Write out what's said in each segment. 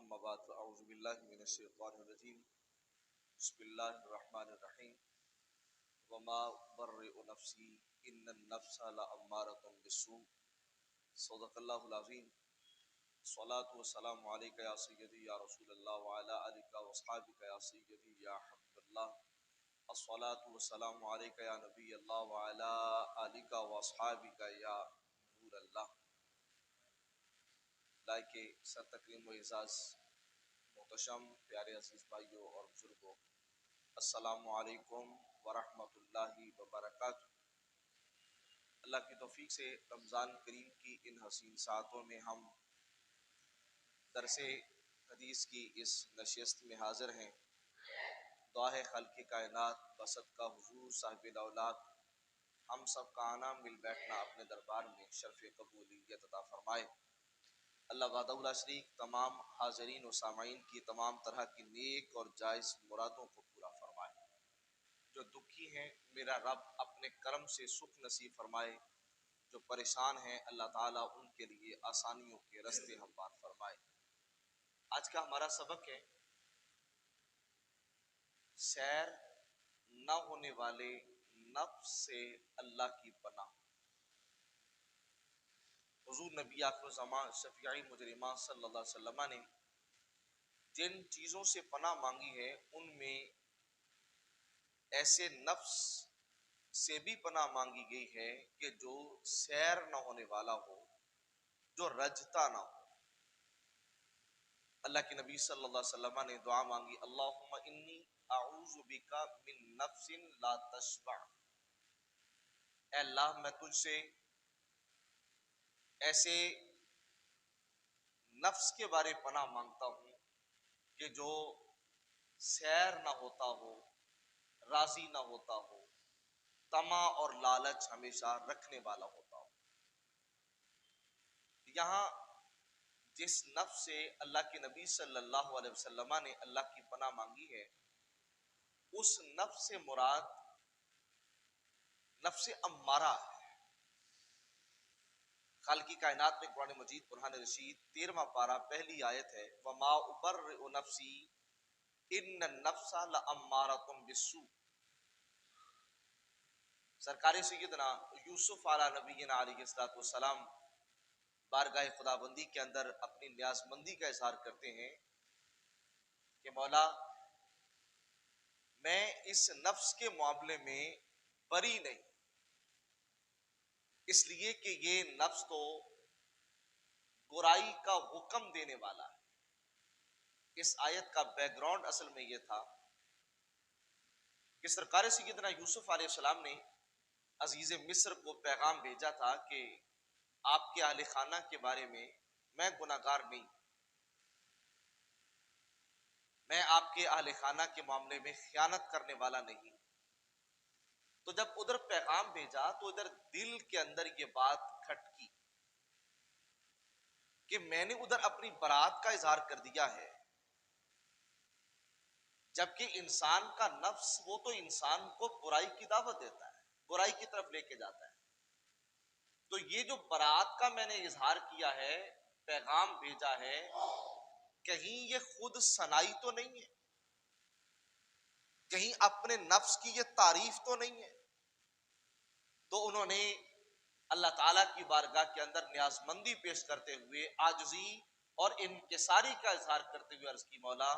اما بعد فاعوذ باللہ من الشیطان الرجیم بسم اللہ الرحمن الرحیم وما برئ نفسی ان النفس لامارۃ بالسوء صدق اللہ العظیم الصلاۃ والسلام علیک یا سیدی یا رسول اللہ وعلی آلک واصحابک یا سیدی یا حبیب اللہ الصلاۃ والسلام علیک یا نبی اللہ وعلی آلک واصحابک یا نور اللہ۔ لائق سر تکریم و اعزاز محتشم پیارے عزیز بھائیوں اور بزرگوں، السلام علیکم ورحمۃ اللہ وبرکاتہ۔ اللہ کی توفیق سے رمضان کریم کی ان حسین ساعتوں میں ہم درس حدیث کی اس نشست میں حاضر ہیں۔ دعا ہے خالق کائنات بسط کا حضور صاحب الاولاد ہم سب کا آنا مل بیٹھنا اپنے دربار میں شرف قبولیت عطا فرمائے۔ اللہ وحدہ لا شریک تمام حاضرین و سامعین کی تمام طرح کی نیک اور جائز مرادوں کو پورا فرمائے۔ جو دکھی ہیں میرا رب اپنے کرم سے سکھ نصیب فرمائے، جو پریشان ہیں اللہ تعالیٰ ان کے لیے آسانیوں کے رستے ہموار فرمائے۔ آج کا ہمارا سبق ہے سیر نہ ہونے والے نفس سے اللہ کی پناہ۔ حضور نبی آخر زمان شفیع مجرمہ صلی اللہ علیہ وسلم نے جن چیزوں سے پناہ مانگی ہے ان میں ایسے نفس سے بھی پناہ مانگی گئی ہے کہ جو سیر نہ ہونے والا ہو، جو رجتا نہ ہو۔ اللہ کے نبی صلی اللہ علیہ وسلم نے دعا مانگی، اللہم انی اعوذ بک من نفس لا تشبع۔ اے اللہ میں تجھ سے ایسے نفس کے بارے پناہ مانگتا ہوں کہ جو سیر نہ ہوتا ہو، راضی نہ ہوتا ہو، طمع اور لالچ ہمیشہ رکھنے والا ہوتا ہو۔ یہاں جس نفس سے اللہ کے نبی صلی اللہ علیہ وسلم نے اللہ کی پناہ مانگی ہے، اس نفس سے مراد نفس امارہ ہے۔ خالق کائنات میں قرآن مجید برہان رشید 13واں پارہ پہلی آیت ہے، وما ابرئ نفسی ان النفس لامارۃ بالسوء۔ سرکار سیدنا یوسف علیہ نبینا علیہ الصلوۃ والسلام بارگاہ خدا بندی کے اندر اپنی نیاز مندی کا اظہار کرتے ہیں کہ مولا میں اس نفس کے معاملے میں بری نہیں، اس لیے کہ یہ نفس تو برائی کا حکم دینے والا ہے۔ اس آیت کا بیک گراؤنڈ اصل میں یہ تھا کہ سرکار سیدنا یوسف علیہ السلام نے عزیز مصر کو پیغام بھیجا تھا کہ آپ کے اہل خانہ کے بارے میں گناہگار نہیں، میں آپ کے اہل خانہ کے معاملے میں خیانت کرنے والا نہیں۔ تو جب ادھر پیغام بھیجا تو ادھر دل کے اندر یہ بات کھٹکی کہ میں نے ادھر اپنی برات کا اظہار کر دیا ہے، جبکہ انسان کا نفس وہ تو انسان کو برائی کی دعوت دیتا ہے، برائی کی طرف لے کے جاتا ہے۔ تو یہ جو برات کا میں نے اظہار کیا ہے، پیغام بھیجا ہے، کہیں یہ خود ثنائی تو نہیں ہے، کہیں اپنے نفس کی یہ تعریف تو نہیں ہے۔ تو انہوں نے اللہ تعالیٰ کی بارگاہ کے اندر نیاز مندی پیش کرتے ہوئے عاجزی اور انکساری کا اظہار کرتے ہوئے عرض کی، مولا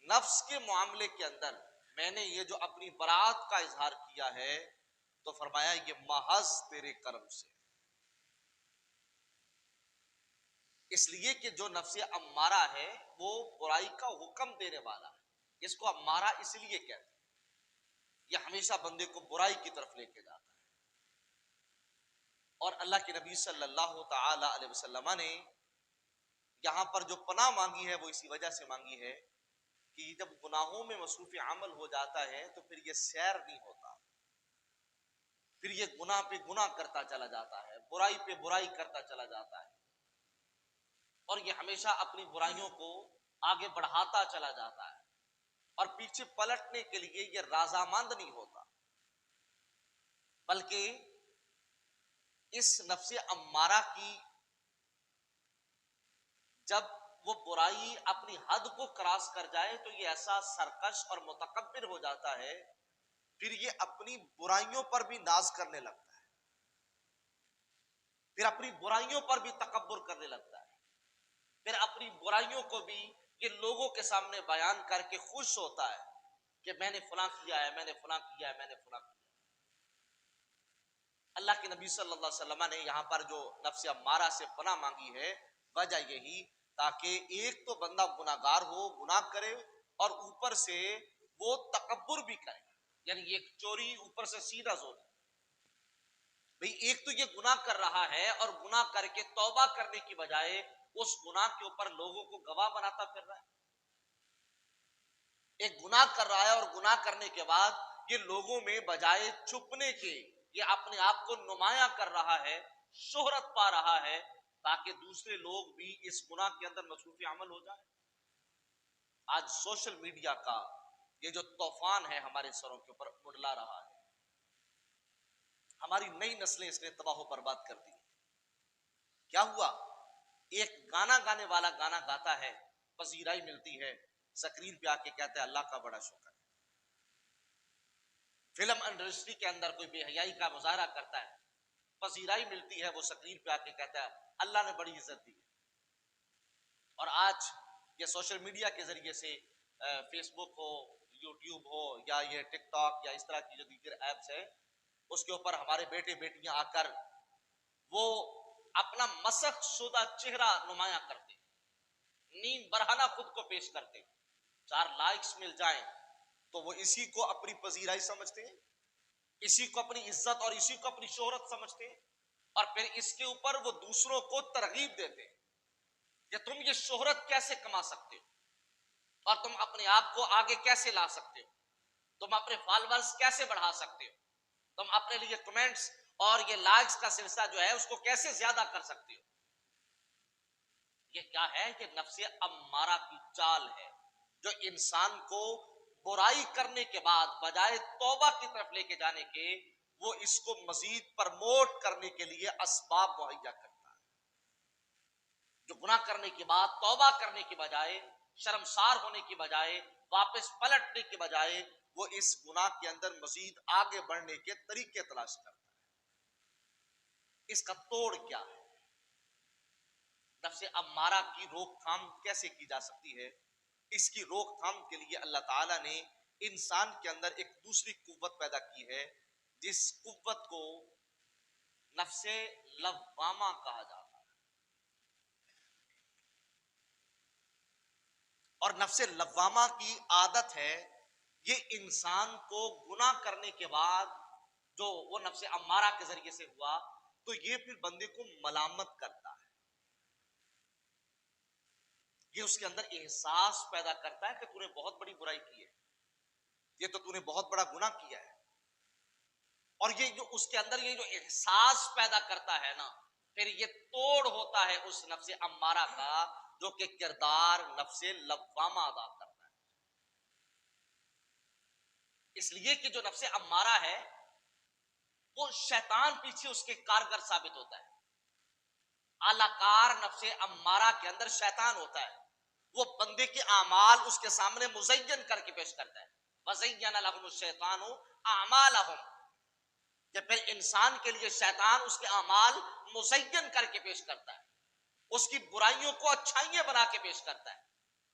نفس کے معاملے کے اندر میں نے یہ جو اپنی برات کا اظہار کیا ہے تو فرمایا یہ محض تیرے کرم سے، اس لیے کہ جو نفس امارہ ہے وہ برائی کا حکم دینے والا ہے۔ اس کو امارہ اس لیے کہتے ہیں، یہ ہمیشہ بندے کو برائی کی طرف لے کے جاتا ہے۔ اور اللہ کے نبی صلی اللہ تعالی علیہ وسلم نے یہاں پر جو پناہ مانگی ہے وہ اسی وجہ سے مانگی ہے کہ جب گناہوں میں مصروف عمل ہو جاتا ہے تو پھر یہ سیر نہیں ہوتا، پھر یہ گناہ پہ گناہ کرتا چلا جاتا ہے، برائی پہ برائی کرتا چلا جاتا ہے، اور یہ ہمیشہ اپنی برائیوں کو آگے بڑھاتا چلا جاتا ہے، اور پیچھے پلٹنے کے لیے یہ رضامند نہیں ہوتا، بلکہ اس نفس امارہ کی جب وہ برائی اپنی حد کو کراس کر جائے تو یہ ایسا سرکش اور متکبر ہو جاتا ہے، پھر یہ اپنی برائیوں پر بھی ناز کرنے لگتا ہے، پھر اپنی برائیوں پر بھی تکبر کرنے لگتا ہے، پھر اپنی برائیوں کو بھی یہ لوگوں کے سامنے بیان کر کے خوش ہوتا ہے کہ میں نے فلاں کیا ہے، میں نے فلاں کیا ہے، میں نے فلاں کیا ہے۔ اللہ کے نبی صلی اللہ علیہ وسلم نے یہاں پر جو نفس امارہ سے پناہ مانگی ہے، وجہ یہی تاکہ ایک تو بندہ گناہگار ہو، گناہ کرے، اور اوپر سے وہ تکبر بھی کرے، یعنی یہ چوری اوپر سے سیدھا زور ہے بھئی، ایک تو یہ گناہ کر رہا ہے اور گناہ کر کے توبہ کرنے کی بجائے اس گناہ کے اوپر لوگوں کو گواہ بناتا پھر رہا ہے، ایک گناہ کر رہا ہے اور گناہ کرنے کے بعد یہ لوگوں میں بجائے چھپنے کے یہ اپنے آپ کو نمایاں کر رہا ہے، شہرت پا رہا ہے، تاکہ دوسرے لوگ بھی اس گناہ کے اندر مصروف عمل ہو جائے۔ آج سوشل میڈیا کا یہ جو طوفان ہے ہمارے سروں کے اوپر منڈلا رہا ہے، ہماری نئی نسلیں اس نے تباہ و برباد کر دی۔ کیا ہوا؟ ایک گانا گانے والا گانا گاتا ہے، پذیرائی ملتی ہے، سکرین پہ آ کے کہتا ہے اللہ کا بڑا شکر ہے۔ فلم انڈسٹری کے اندر کوئی بے حیائی کا مظاہرہ کرتا ہے، پذیرائی ملتی ہے، وہ سکرین پہ آ کے کہتا ہے اللہ نے بڑی عزت دی ہے۔ اور آج یہ سوشل میڈیا کے ذریعے سے فیس بک ہو، یوٹیوب ہو، یا یہ ٹک ٹاک یا اس طرح کی جو دیگر ایپس ہیں، اس کے اوپر ہمارے بیٹے بیٹیاں آ کر وہ اپنا مسخ شدہ چہرہ نمایاں کرتے، نیم برہنہ خود کو پیش کرتے، 4 لائکس مل جائیں تو وہ اسی کو اپنی پذیرائی سمجھتے ہیں، اسی کو اپنی عزت اور اسی کو اپنی شہرت سمجھتے ہیں، اور پھر اس کے اوپر وہ دوسروں کو ترغیب دیتے ہیں کہ تم یہ شہرت کیسے کما سکتے ہو، اور تم اپنے آپ کو آگے کیسے لا سکتے ہو، تم اپنے فالوورز کیسے بڑھا سکتے ہو، تم اپنے لیے کمنٹس اور یہ لائکس کا سلسلہ جو ہے اس کو کیسے زیادہ کر سکتے ہو۔ یہ کیا ہے؟ یہ نفس امارہ کی چال ہے جو انسان کو برائی کرنے کے بعد بجائے توبہ کی طرف لے کے جانے کے، وہ اس کو مزید پرموٹ کرنے کے لیے اسباب مہیا کرتا ہے۔ جو گناہ کرنے کے بعد توبہ کرنے کی بجائے، شرمسار ہونے کی بجائے، واپس پلٹنے کی بجائے، وہ اس گناہ کے اندر مزید آگے بڑھنے کے طریقے تلاش کرتا ہے۔ اس کا توڑ کیا ہے؟ نفس امارہ کی روک تھام کیسے کی جا سکتی ہے؟ اس کی روک تھام کے لیے اللہ تعالیٰ نے انسان کے اندر ایک دوسری قوت پیدا کی ہے، جس قوت کو نفس لوامہ کہا جاتا ہے۔ اور نفس لوامہ کی عادت ہے، یہ انسان کو گناہ کرنے کے بعد جو وہ نفس امارہ کے ذریعے سے ہوا تو یہ پھر بندے کو ملامت کرتا ہے، یہ اس کے اندر احساس پیدا کرتا ہے کہ تو نے بہت بڑی برائی کی ہے، یہ تو نے بہت بڑا گناہ کیا ہے۔ اور یہ جو اس کے اندر یہ جو احساس پیدا کرتا ہے نا، پھر یہ توڑ ہوتا ہے اس نفس امارہ کا جو کہ کردار نفس لوامہ ادا کرتا ہے۔ اس لیے کہ جو نفس امارہ ہے وہ شیطان پیچھے اس کے کارگر ثابت ہوتا ہے۔ اعلی کار نفس امارہ کے اندر شیطان ہوتا ہے، وہ بندے کے اعمال اس کے سامنے مزین کر کے پیش کرتا ہے۔ وَزَيَّنَ لَهُمُ الشَّيْطَانُ أَعْمَالَهُمْ، کہ پھر انسان کے لیے شیطان اس کے اعمال مزین کر کے پیش کرتا ہے، اس کی برائیوں کو اچھائیاں بنا کے پیش کرتا ہے،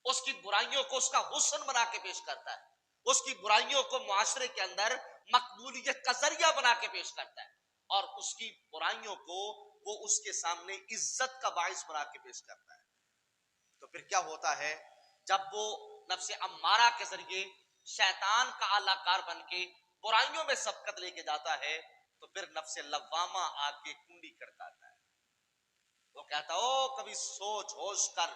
اس کی برائیوں کو اس کا حسن بنا کے پیش کرتا ہے، اس کی برائیوں کو معاشرے کے اندر مقبولیت کا ذریعہ بنا کے پیش کرتا ہے، اور اس کی برائیوں کو وہ اس کے سامنے عزت کا باعث بنا کے پیش کرتا ہے۔ تو پھر کیا ہوتا ہے؟ جب وہ نفس امارہ کے ذریعے شیطان کا اعلی کار بن کے برائیوں میں سبقت لے کے جاتا ہے تو پھر نفس لوامہ آ کے کنڈی کھڑکاتا ہے، وہ کہتا او کبھی سوچ ہوش کر،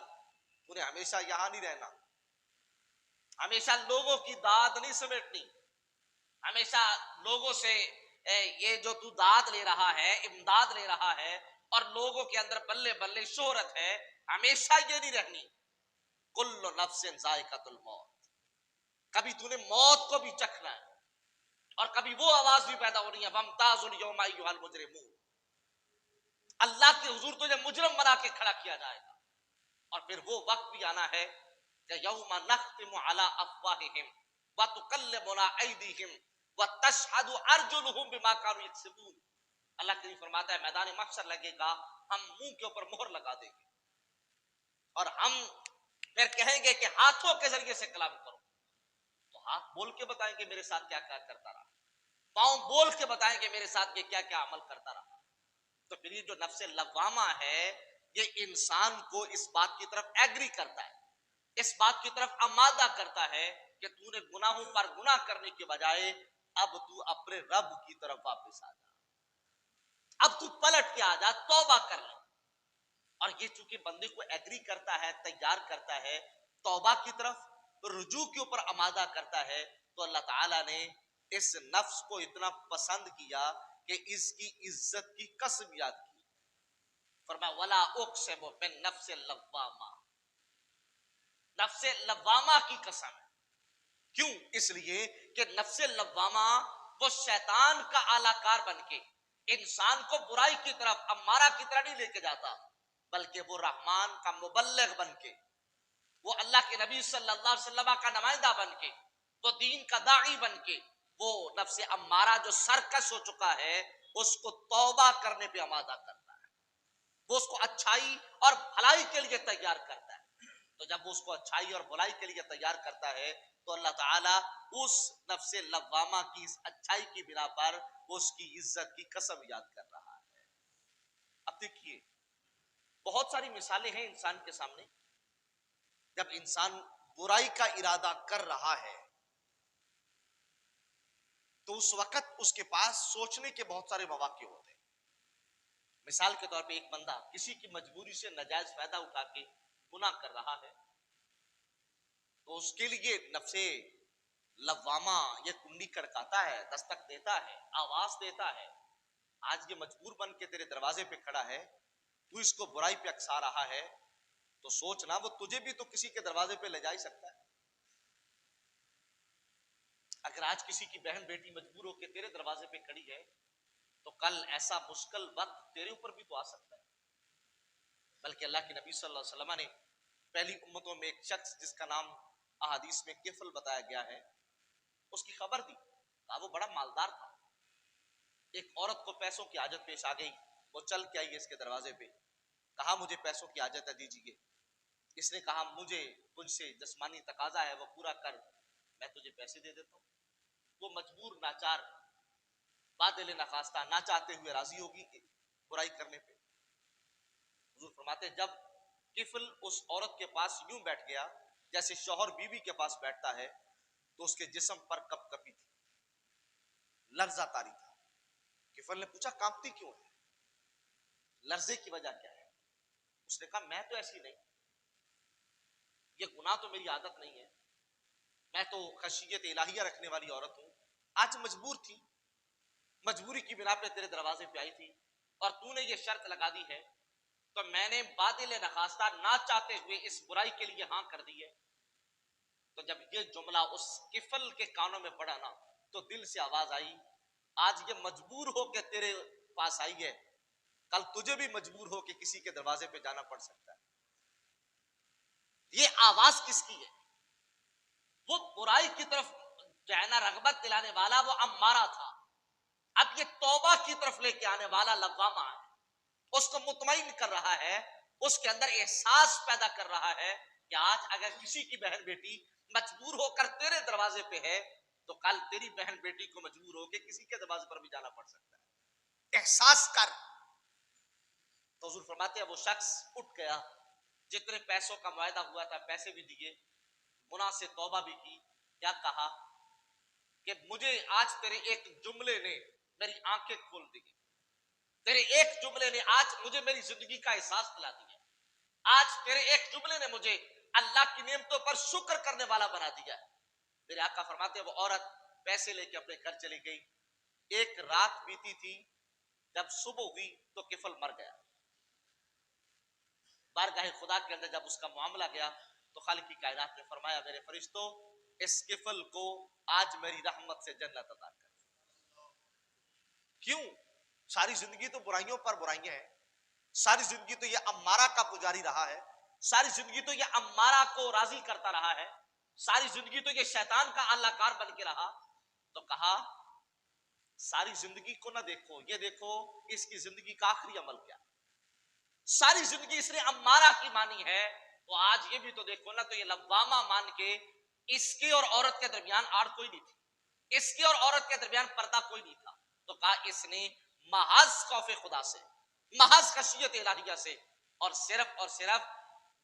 تو نے ہمیشہ یہاں نہیں رہنا، ہمیشہ لوگوں کی داد نہیں سمیٹنی، ہمیشہ لوگوں سے یہ جو تو داد لے رہا ہے، امداد لے رہا ہے، اور لوگوں کے اندر بلے بلے شہرت ہے، ہمیشہ یہ نہیں رہنی۔ کل نفس ذائقۃ الموت، کبھی تو نے موت کو بھی چکھنا ہے، اور کبھی وہ آواز بھی پیدا ہو رہی ہے وَامْتَازُوا الْيَوْمَ أَيُّهَا الْمُجْرِمُونَ، اللہ کے حضور تجھے مجرم بنا کے کھڑا کیا جائے گا۔ اور پھر وہ وقت بھی آنا ہے کہ یوم نختم علی افواہہم وتکلمنا ایدیہم وتشہد ارجلہم بما کانوا یکسبون. اللہ کریم فرماتا ہے میدان محشر لگے گا، ہم منہ کے اوپر مہر لگا دیں گے اور ہم پھر کہیں گے کہ ہاتھوں کے ذریعے سے کلام کرو. تو ہاتھ بول کے بتائیں گے میرے ساتھ کیا کیا کرتا رہا، پاؤں بول کے بتائیں گے میرے ساتھ یہ کیا کیا عمل کرتا رہا. تو پھر یہ جو نفس لوامہ ہے یہ انسان کو اس بات کی طرف ایگری کرتا ہے، اس بات کی طرف آمادہ کرتا ہے کہ تو نے گناہوں پر گناہ کرنے کے بجائے اب تو اپنے رب کی طرف واپس آ جا، اب تو پلٹ کے آ جا، توبہ کر لے. اور یہ چونکہ بندے کو ایگری کرتا ہے، تیار کرتا ہے، توبہ کی طرف رجوع کے اوپر آمادہ کرتا ہے، تو اللہ تعالیٰ نے اس نفس کو اتنا پسند کیا کہ اس کی عزت کی قسم یاد کی. فرمایا ولا اقسم بالنفس اللوامہ، نفس لوامہ کی قسم ہے. کیوں؟ اس لیے کہ نفس لوامہ وہ شیطان کا اعلی کار بن کے انسان کو برائی کی طرف امارہ کی طرح نہیں لے کے جاتا، بلکہ وہ رحمان کا مبلغ بن کے، وہ اللہ کے نبی صلی اللہ علیہ وسلم کا نمائندہ بن کے، وہ دین کا داعی بن کے، وہ نفس امارہ جو سرکش ہو چکا ہے اس کو توبہ کرنے پہ آمادہ کرتا ہے، وہ اس کو اچھائی اور بھلائی کے لیے تیار کرتا ہے. تو جب وہ اس کو اچھائی اور بھلائی کے لیے تیار کرتا ہے تو اللہ تعالیٰ اس نفس لوامہ کی اس اچھائی کی بنا پر اس کی عزت کی قسم یاد کر رہا ہے. اب دیکھیے بہت ساری مثالیں ہیں انسان کے سامنے. جب انسان برائی کا ارادہ کر رہا ہے تو اس وقت اس کے پاس سوچنے کے بہت سارے مواقع ہوتے ہیں. مثال کے طور پہ ایک بندہ کسی کی مجبوری سے ناجائز فائدہ اٹھا کے گناہ کر رہا ہے تو اس کے لیے نفس لوامہ یہ کنڈی کڑکاتا ہے، دستک دیتا ہے، آواز دیتا ہے. آج یہ مجبور بن کے تیرے دروازے پہ کھڑا ہے، تو اس کو برائی پہ اکسا رہا ہے، تو سوچنا وہ تجھے بھی تو کسی کے دروازے پہ لے جا ہی سکتا ہے. اگر آج کسی کی بہن بیٹی مجبور ہو کے تیرے دروازے پہ کھڑی ہے تو کل ایسا مشکل وقت تیرے اوپر بھی تو آ سکتا ہے. بلکہ اللہ کے نبی صلی اللہ علیہ وسلم نے پہلی امتوں میں ایک شخص جس کا نام احادیث میں کفل بتایا گیا ہے اس کی خبر دی. وہ بڑا مالدار تھا. ایک عورت کو پیسوں کی حاجت پیش آ گئی، وہ چل کے آئی اس کے دروازے پہ، کہا مجھے پیسوں کی حاجت ہے دیجیے. اس نے کہا مجھے تجھ سے جسمانی تقاضا ہے وہ پورا کر، میں تجھے پیسے دے دیتا ہوں. وہ مجبور ناچار بادل نخواستہ نہ چاہتے ہوئے راضی ہوگی برائی کرنے پہ. حضور فرماتے جب کفل اس عورت کے پاس یوں بیٹھ گیا جیسے شوہر بیوی کے پاس بیٹھتا ہے تو اس کے جسم پر کپ کپی تھی، لرزہ طاری تھا. کفل نے پوچھا کانپتی کیوں ہے، لرزے کی وجہ کیا ہے؟ اس نے کہا میں تو ایسی نہیں، یہ گناہ تو میری عادت نہیں ہے، میں تو خشیت الہیہ رکھنے والی عورت ہوں. آج مجبور تھی، مجبوری کی بنا پہ تیرے دروازے پہ آئی تھی اور تو نے یہ شرط لگا دی ہے تو میں نے بادل نخواستہ نہ چاہتے ہوئے اس برائی کے لیے ہاں کر دی ہے. تو جب یہ جملہ اس کفل کے کانوں میں پڑا نا تو دل سے آواز آئی آج یہ مجبور ہو کے تیرے پاس آئی ہے، کل تجھے بھی مجبور ہو کے کسی کے دروازے پہ جانا پڑ سکتا ہے. یہ آواز کس کی ہے؟ وہ برائی کی طرف جو ہے نا رغبت دلانے والا وہ امارہ تھا. اب یہ توبہ کی طرف لے کے آنے والا لوامہ ہے، اس کو مطمئن کر رہا ہے، اس کے اندر احساس پیدا کر رہا ہے کہ آج اگر کسی کی بہن بیٹی مجبور ہو کر تیرے دروازے پہ ہے تو کل تیری بہن بیٹی کو مجبور ہو کے کسی کے دروازے پر بھی جانا پڑ سکتا ہے. احساس کر. تو حضور فرماتے ہیں وہ شخص اٹھ گیا، جتنے پیسوں کا معاہدہ ہوا تھا پیسے بھی دیے، گناہ سے توبہ بھی کی. کیا کہا کہ مجھے آج تیرے ایک جملے نے میری آنکھیں کھول دی، تیرے ایک جملے نے آج مجھے میری زندگی کا احساس دلا دیا، آج تیرے ایک جملے نے مجھے اللہ کی نعمتوں پر شکر کرنے والا بنا دیا. میرے آقا فرماتے ہیں وہ عورت پیسے لے کے اپنے گھر چلی گئی. ایک رات بیتی تھی، جب صبح ہوئی تو کفل مر گیا. بارگاہ خدا کے اندر جب اس کا معاملہ گیا تو خالق کی کائنات نے فرمایا میرے فرشتوں اس کفل کو آج میری رحمت سے جنت عطا کر. کیوں؟ ساری زندگی تو برائیوں پر برائیاں ہیں، ساری زندگی تو یہ امارہ کا پجاری رہا ہے. ساری زندگی تو یہ امارہ کو راضی کرتا رہا ہے، ساری زندگی تو یہ شیطان کا اللہ کار بن کے رہا. تو کہا ساری زندگی کو نہ دیکھو، یہ دیکھو اس کی زندگی کا آخری عمل کیا. ساری زندگی اس نے امارہ کی مانی ہے، تو آج یہ بھی تو دیکھو نا. تو یہ لوامہ مان کے اس کی اور عورت کے درمیان آڑ کوئی نہیں تھی، اس کی اور عورت کے درمیان پردہ کوئی نہیں تھا. تو کہا اس نے محض خوف خدا سے، محض خشیت الہیہ سے، اور صرف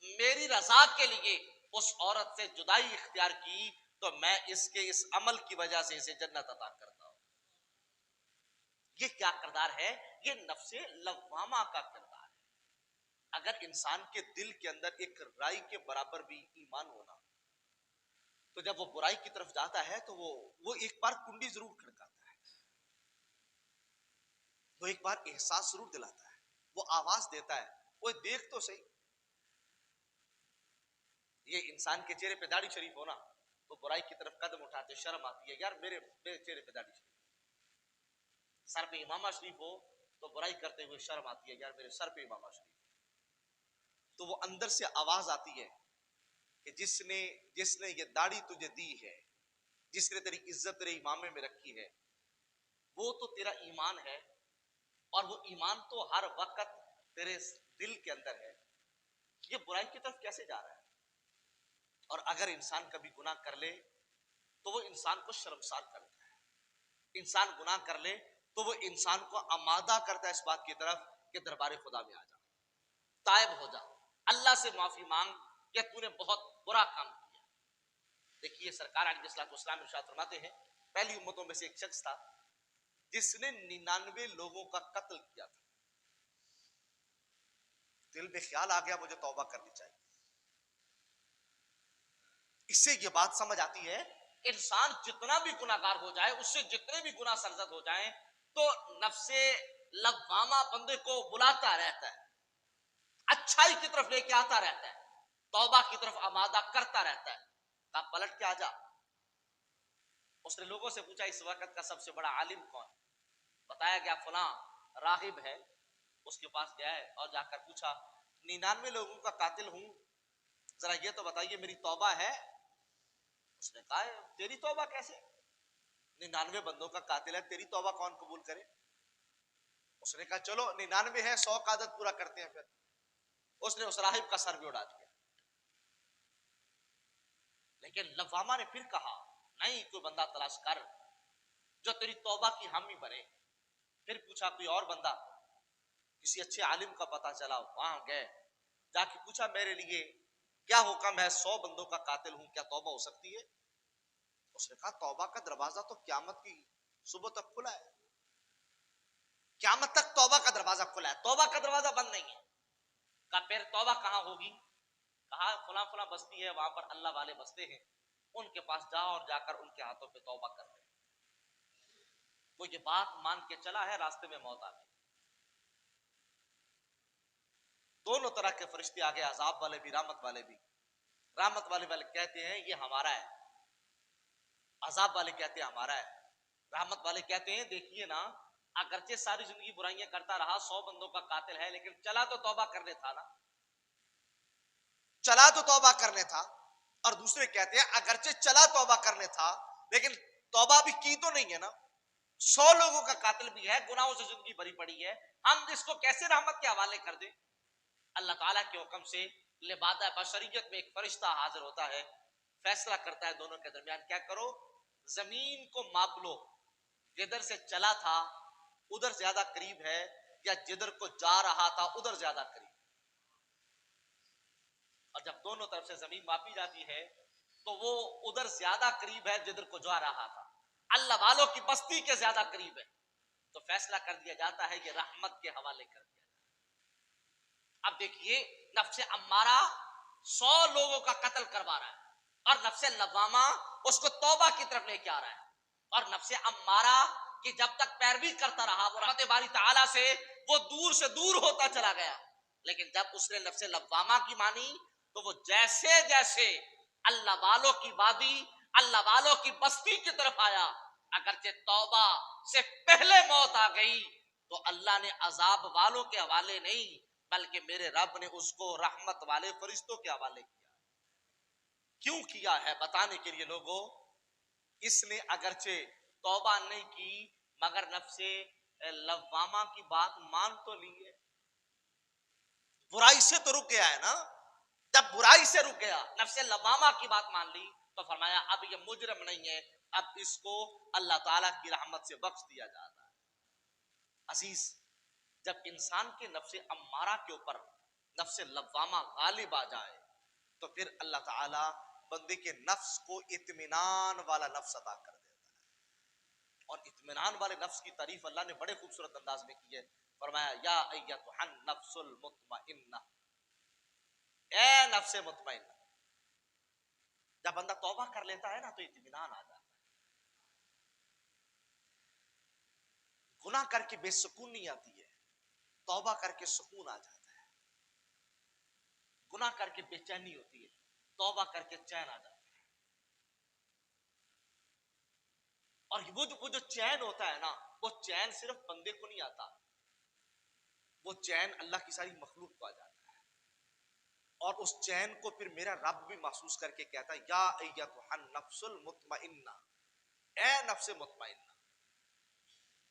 میری رضا کے لیے اس عورت سے جدائی اختیار کی، تو میں اس کے اس عمل کی وجہ سے اسے جنت عطا کرتا ہوں. یہ کیا کردار ہے؟ یہ نفس لوامہ کا کردار ہے. اگر انسان کے دل کے اندر ایک رائی کے برابر بھی ایمان ہونا، تو جب وہ برائی کی طرف جاتا ہے تو وہ ایک بار کنڈی ضرور کھڑکاتا ہے، وہ ایک بار احساس ضرور دلاتا ہے، وہ آواز دیتا ہے، وہ دیکھ تو صحیح. یہ انسان کے چہرے پہ داڑھی شریف ہونا تو برائی کی طرف قدم اٹھاتے شرم آتی ہے، یار میرے چہرے پہ داڑھی شریف. سر پہ امامہ شریف ہو تو برائی کرتے ہوئے شرم آتی ہے، یار میرے سر پہ امامہ شریف. تو وہ اندر سے آواز آتی ہے کہ جس نے یہ داڑھی تجھے دی ہے، جس نے تیری عزت تیرے امامے میں رکھی ہے، وہ تو تیرا ایمان ہے، اور وہ ایمان تو ہر وقت تیرے دل کے اندر ہے. یہ برائی کی طرف کیسے جا رہا ہے؟ اور اگر انسان کبھی گناہ کر لے تو وہ انسان کو شرمسار کرتا ہے. انسان گناہ کر لے تو وہ انسان کو آمادہ کرتا ہے اس بات کی طرف کہ دربار خدا میں آ جا، تائب ہو جا، اللہ سے معافی مانگ کہ تو نے بہت برا کام کیا. دیکھیے سرکار علیہ الصلوۃ والسلام ارشاد فرماتے ہیں، پہلی امتوں میں سے ایک شخص تھا جس نے 99 لوگوں کا قتل کیا تھا. دل میں خیال آ گیا مجھے توبہ کرنی چاہیے. اس سے یہ بات سمجھ آتی ہے انسان جتنا بھی گناہگار ہو جائے، اس سے جتنے بھی گناہ سرزد ہو جائیں، تو نفس لوامہ بندے کو بلاتا رہتا ہے، اچھائی کی طرف لے کے آتا رہتا ہے، توبہ کی طرف آمادہ کرتا رہتا ہے. کہا پلٹ کے آ جا. اس نے لوگوں سے پوچھا اس وقت کا سب سے بڑا عالم کون؟ بتایا گیا فلاں راہب ہے. اس کے پاس گیا ہے اور جا کر پوچھا 99 لوگوں کا قاتل ہوں، ذرا یہ تو بتائیے میری توبہ ہے؟ اس نے کہا تیری توبہ کیسے؟ 99 بندوں کا قاتل ہے، تیری توبہ کون قبول کرے؟ اس نے کہا چلو 99 ہے، 100 کا عدد پورا کرتے ہیں. پھر اس نے اس راہب کا سر بھی اڑا دیا. لیکن لوامہ نے پھر کہا نہیں، کوئی بندہ تلاش کر جو تیری توبہ کی حامی بنے. پھر پوچھا کوئی اور بندہ، کسی اچھے عالم کا پتہ چلا، وہاں گئے، جا کے پوچھا میرے لیے کیا حکم ہے، 100 بندوں کا قاتل ہوں، کیا توبہ ہو سکتی ہے؟ اس نے کہا توبہ کا دروازہ تو قیامت کی صبح تک کھلا ہے، قیامت تک توبہ کا دروازہ کھلا ہے، توبہ کا دروازہ بند نہیں ہے. کہا پھر توبہ کہاں ہوگی؟ کہا فلاں فلاں بستی ہے، وہاں پر اللہ والے بستے ہیں، ان کے پاس جا اور جا کر ان کے ہاتھوں پہ توبہ کر دے. وہ یہ بات مان کے چلا ہے، راستے میں موت آ گئی. دونوں طرح کے فرشتے آگے، عذاب والے بھی رحمت والے بھی. رحمت والے کہتے ہیں یہ ہمارا ہے، عذاب والے کہتے ہیں ہمارا ہے. رحمت والے کہتے ہیں دیکھیے نا، اگرچہ ساری زندگی برائیاں کرتا رہا، 100 بندوں کا قاتل ہے، لیکن چلا تو توبہ کرنے تھا نا، چلا تو توبہ کرنے تھا. اور دوسرے کہتے ہیں اگرچہ چلا توبہ کرنے تھا لیکن توبہ بھی کی تو نہیں ہے نا، 100 لوگوں کا قاتل بھی ہے، گناہوں سے زندگی بھری پڑی ہے، ہم اس کو کیسے رحمت کے حوالے کر دیں؟ اللہ تعالیٰ کے حکم سے لبادہ بشریت میں ایک فرشتہ حاضر ہوتا ہے، فیصلہ کرتا ہے دونوں کے درمیان. کیا کرو؟ زمین کو ماپ لو، جدھر سے چلا تھا ادھر زیادہ قریب ہے یا جدھر کو جا رہا تھا ادھر زیادہ قریب. اور جب دونوں طرف سے زمین ماپی جاتی ہے تو وہ ادھر زیادہ قریب ہے جدھر کو جا رہا تھا، اللہ والوں کی بستی کے زیادہ قریب ہے. تو فیصلہ کر دیا جاتا ہے یہ رحمت کے حوالے کر دیا. اب دیکھیے نفس امارہ 100 لوگوں کا قتل کروا رہا ہے اور نفس لوامہ اس کو توبہ کی طرف لے کے آ رہا ہے. اور نفس امارہ کی جب تک پیروی کرتا رہا وہ رحمت باری تعالیٰ سے وہ دور سے دور ہوتا چلا گیا. لیکن جب اس نے نفس لوامہ کی مانی تو وہ جیسے جیسے اللہ والوں کی وادی، اللہ والوں کی بستی کی طرف آیا، اگرچہ توبہ سے پہلے موت آ گئی تو اللہ نے عذاب والوں کے حوالے نہیں بلکہ میرے رب نے اس کو رحمت والے فرشتوں کے حوالے کیا. کیوں کیا ہے بتانے کے لیے لوگوں، اس نے اگرچہ توبہ نہیں کی مگر نفس لوامہ کی بات مان تو لی ہے، برائی سے تو رک گیا ہے نا. جب برائی سے رک گیا، نفس لوامہ کی بات مان لی، تو فرمایا اب یہ مجرم نہیں ہے، اب اس کو اللہ تعالیٰ کی رحمت سے بخش دیا جاتا ہے. عزیز، جب انسان کے نفس امارہ کے اوپر نفس لوامہ غالب آ جائے تو پھر اللہ تعالیٰ بندے کے نفس کو اطمینان والا نفس عطا کر دیتا ہے. اور اطمینان والے نفس کی تعریف اللہ نے بڑے خوبصورت انداز میں کی ہے. فرمایا یا ایتھا النفس المطمئنہ، اے نفس مطمئنہ. جب بندہ توبہ کر لیتا ہے نا تو اطمینان آ جاتا ہے. گناہ کر کے بے سکون نہیں آتی ہے، توبہ کر کے سکون آ جاتا ہے. گناہ کر کے بے چینی ہوتی ہے، توبہ کر کے چین آ جاتا ہے. اور وہ جو چین ہوتا ہے نا، وہ چین صرف بندے کو نہیں آتا، وہ چین اللہ کی ساری مخلوق کو آ جاتا ہے. اور اس چین کو پھر میرا رب بھی محسوس کر کے کہتا ہے یا ایتھا النفس المطمئنہ، اے نفس مطمئنہ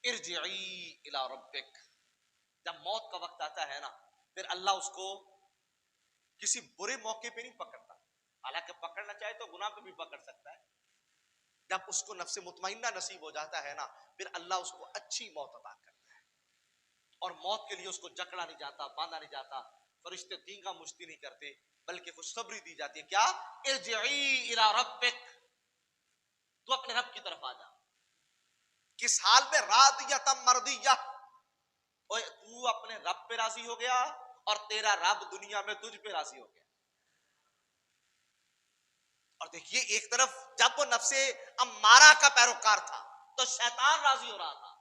ارجعی الی ربک. جب موت کا وقت آتا ہے نا، پھر اللہ اس کو کسی برے موقع پہ نہیں پکڑتا، حالانکہ پکڑنا چاہے تو گناہ پہ بھی پکڑ سکتا ہے. جب اس کو نفس مطمئنہ نصیب ہو جاتا ہے نا، پھر اللہ اس کو اچھی موت عطا کرتا ہے. اور موت کے لیے اس کو جکڑا نہیں جاتا، باندھا نہیں جاتا، فرشتے دینگا مشتی نہیں کرتے، بلکہ خوشخبری دی جاتی ہے. کیا؟ ارجعی الی ربک، تو اپنے رب کی طرف آ جا. کس حال میں؟ راضیۃ مرضیہ، تو اپنے رب پہ راضی ہو گیا اور تیرا رب دنیا میں تجھ پہ راضی ہو گیا. اور دیکھیے، ایک طرف جب وہ نفس امارہ کا پیروکار تھا تو شیطان راضی ہو رہا تھا،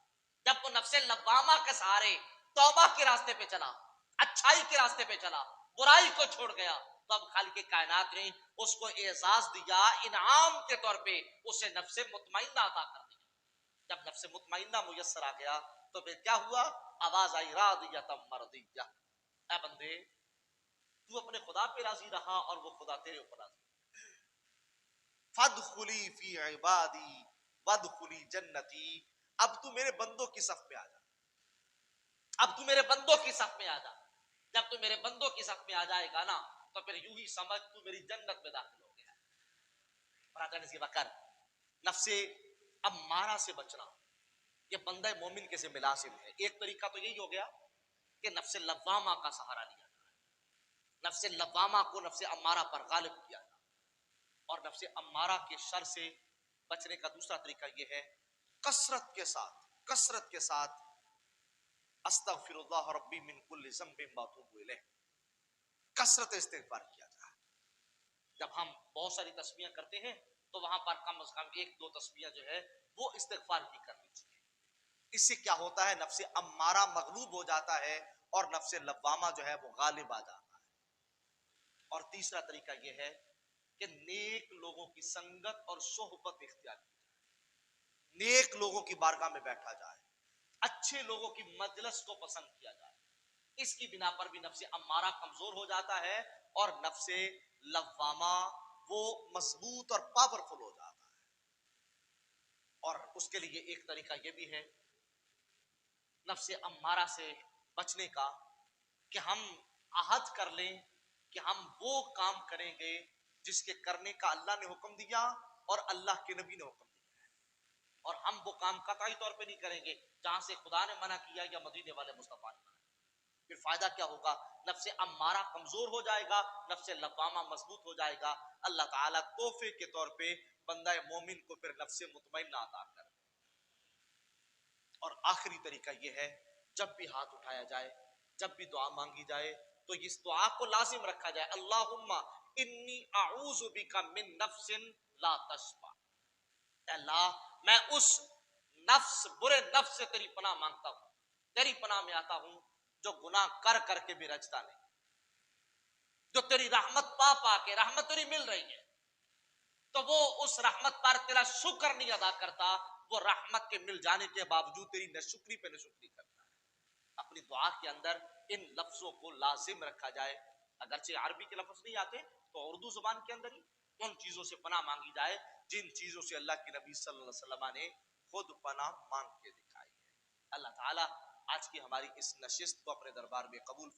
جب وہ نفس لوامہ کے سہارے توبہ کے راستے پہ چلا، اچھائی کے راستے پہ چلا، برائی کو چھوڑ گیا، تو اب خالق کائنات نے اس کو اعزاز دیا، انعام کے طور پہ اسے نفس مطمئنہ عطا کر دیا. جب نفس مطمئنہ میسر آ گیا تو پھر کیا ہوا؟ آواز آئی راضیۃ مرضیہ. اے بندے، تو اپنے خدا پہ راضی رہا اور وہ خدا تیرے اوپر راضی. فادخلی فی عبادی وادخلی جنتی، اب تو میرے بندوں کی صف میں آ جا، اب تو میرے بندوں کی صف میں آ جا. جب تو میرے بندوں کی صف میں آ جائے گا نا تو پھر یوں ہی سمجھ تو میری جنت میں داخل ہو گیا. برادر سی بکر، نفس امارہ سے بچنا یہ بندہ مومن کے سے ملازم ہے. ایک طریقہ تو یہی ہو گیا کہ نفس لوامہ کا سہارا لیا جائے، نفس لوامہ کو نفس امارہ پر غالب کیا جائے. اور نفس امارہ کے شر سے بچنے کا دوسرا طریقہ یہ ہے کثرت کے ساتھ استغفر اللہ ربی من کل ذنب واتوب الیہ، کثرت استغفار کیا جائے. جب ہم بہت ساری تسبیحیں کرتے ہیں تو وہاں پر کم از کم ایک دو تسبیحیں جو ہے وہ استغفار کی کرنی چاہیے. اس سے کیا ہوتا ہے؟ نفس امارہ مغلوب ہو جاتا ہے اور نفس لوامہ جو ہے وہ غالب آ جاتا ہے. اور تیسرا طریقہ یہ ہے کہ نیک لوگوں کی سنگت اور صحبت اختیار کی جائے، نیک لوگوں کی بارگاہ میں بیٹھا جائے، اچھے لوگوں کی مجلس کو پسند کیا جائے. اس کی بنا پر بھی نفس امارہ کمزور ہو جاتا ہے اور نفس لوامہ وہ مضبوط اور پاورفل ہو جاتا ہے. اور اس کے لیے ایک طریقہ یہ بھی ہے نفس امارہ سے بچنے کا کہ ہم عہد کر لیں کہ ہم وہ کام کریں گے جس کے کرنے کا اللہ نے حکم دیا اور اللہ کے نبی نے حکم دیا ہے، اور ہم وہ کام قطعی طور پہ نہیں کریں گے جہاں سے خدا نے منع کیا یا مدینے والے مصطفیٰ نے منع. پھر فائدہ کیا ہوگا؟ نفس امارہ کمزور ہو جائے گا، نفس لوامہ مضبوط ہو جائے گا. اللہ تعالیٰ تحفے کے طور پہ بندہ مومن کو پھر نفس مطمئنہ عطا کر. اور آخری طریقہ یہ ہے جب بھی ہاتھ اٹھایا جائے، جب بھی دعا مانگی جائے تو اس دعا کو لازم رکھا جائے، اللہم انی اعوذ بک من نفس لا تشبع. اللہ، میں اس برے نفس سے تیری پناہ مانگتا ہوں، تیری پناہ میں آتا ہوں جو گناہ کر کر کے بھی رجتا نہیں، جو تیری رحمت پا کے رحمت تیری مل رہی ہے تو وہ اس رحمت پر تیرا شکر نہیں ادا کرتا، وہ رحمت کے مل جانے کے باوجود تیری ناشکری پہ ناشکری کرتا ہے. اپنی دعا کے اندر ان لفظوں کو لازم رکھا جائے، اگرچہ عربی کے لفظ نہیں آتے تو اردو زبان کے اندر ہی ان چیزوں سے پناہ مانگی جائے جن چیزوں سے اللہ کے نبی صلی اللہ علیہ وسلم نے خود پناہ مانگ کے دکھائی ہے۔ اللہ تعالیٰ آج کی ہماری اس نشست کو اپنے دربار میں قبول